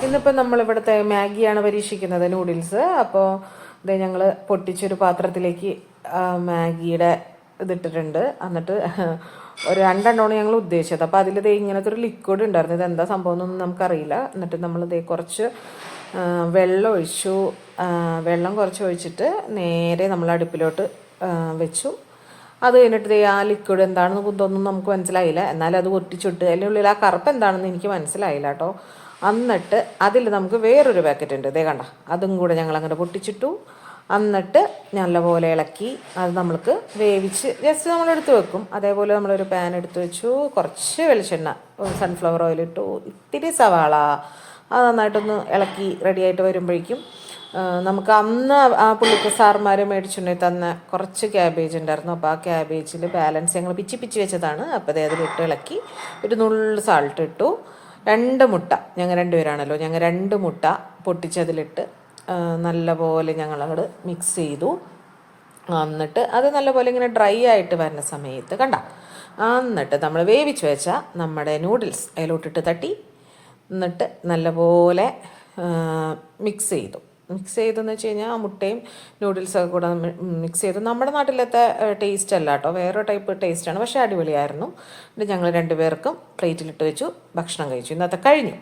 ഇന്നിപ്പോൾ നമ്മളിവിടുത്തെ മാഗിയാണ് പരീക്ഷിക്കുന്നത്, നൂഡിൽസ്. അപ്പോൾ ഇത് ഞങ്ങൾ പൊട്ടിച്ചൊരു പാത്രത്തിലേക്ക് മാഗിയുടെ ഇതിട്ടിട്ടുണ്ട്. എന്നിട്ട് ഒരു 2 എണ്ണമാണ് ഞങ്ങൾ ഉദ്ദേശിച്ചത്. അപ്പോൾ അതിലിത് ഇങ്ങനത്തെ ഒരു ലിക്വിഡ് ഉണ്ടായിരുന്നു. ഇതെന്താ സംഭവം എന്നൊന്നും നമുക്കറിയില്ല. എന്നിട്ട് നമ്മളിത് കുറച്ച് വെള്ളം ഒഴിച്ചു. വെള്ളം കുറച്ച് ഒഴിച്ചിട്ട് നേരെ നമ്മൾ അടുപ്പിലോട്ട് വെച്ചു. അത് കഴിഞ്ഞിട്ട് ആ ലിക്വിഡ് എന്താണെന്ന് ഇതൊന്നും നമുക്ക് മനസ്സിലായില്ല. എന്നാലും അത് പൊട്ടിച്ചിട്ട് അതിൻ്റെ ഉള്ളിൽ ആ കറുപ്പ് എന്താണെന്ന് എനിക്ക് മനസ്സിലായില്ല കേട്ടോ. എന്നിട്ട് അതിൽ നമുക്ക് വേറൊരു പാക്കറ്റ് ഉണ്ട്, ഇതേ കണ്ട, അതും കൂടെ ഞങ്ങൾ അങ്ങോട്ട് പൊട്ടിച്ചിട്ടു. എന്നിട്ട് നല്ലപോലെ ഇളക്കി അത് നമ്മൾക്ക് വേവിച്ച് ജസ്റ്റ് നമ്മളെടുത്ത് വെക്കും. അതേപോലെ നമ്മളൊരു പാൻ എടുത്ത് വെച്ചു. കുറച്ച് വെളിച്ചെണ്ണ, സൺഫ്ലവർ ഓയിൽ ഇട്ടു. ഇത്തിരി സവാള, അത് നന്നായിട്ടൊന്ന് ഇളക്കി റെഡിയായിട്ട് വരുമ്പോഴേക്കും നമുക്ക് അന്ന് ആ പുള്ളിക്ക് സാർമാർ മേടിച്ചുണ്ടെങ്കിൽ തന്ന കുറച്ച് ക്യാബേജ് ഉണ്ടായിരുന്നു. അപ്പോൾ ആ ക്യാബേജിൽ ബാലൻസ് ഞങ്ങൾ പിച്ചി വെച്ചതാണ്. അപ്പോൾ അതേ അതിലിട്ട് ഇളക്കി ഒരു നുള്ളു സാൾട്ട് ഇട്ടു. 2 മുട്ട, ഞങ്ങൾ 2 പേരാണല്ലോ, ഞങ്ങൾ 2 മുട്ട പൊട്ടിച്ചതിലിട്ട് നല്ലപോലെ ഞങ്ങൾ അങ്ങോട്ട് മിക്സ് ചെയ്തു. എന്നിട്ട് അത് നല്ലപോലെ ഇങ്ങനെ ഡ്രൈ ആയിട്ട് വരുന്ന സമയത്ത് കണ്ട, എന്നിട്ട് നമ്മൾ വേവിച്ച് വെച്ച നമ്മുടെ നൂഡിൽസ് അതിലോട്ടിട്ട് തട്ടി, എന്നിട്ട് നല്ലപോലെ മിക്സ് ചെയ്തെന്ന് വെച്ച് കഴിഞ്ഞാൽ ആ മുട്ടയും നൂഡിൽസൊക്കെ കൂടെ മിക്സ് ചെയ്തു. നമ്മുടെ നാട്ടിലത്തെ ടേസ്റ്റ് അല്ല കേട്ടോ, വേറെ ടൈപ്പ് ടേസ്റ്റാണ്, പക്ഷേ അടിപൊളിയായിരുന്നു. എന്നിട്ട് ഞങ്ങൾ 2 പേർക്കും പ്ലേറ്റിലിട്ട് വെച്ചു, ഭക്ഷണം കഴിച്ചു. ഇന്നത്തെ കഴിഞ്ഞു.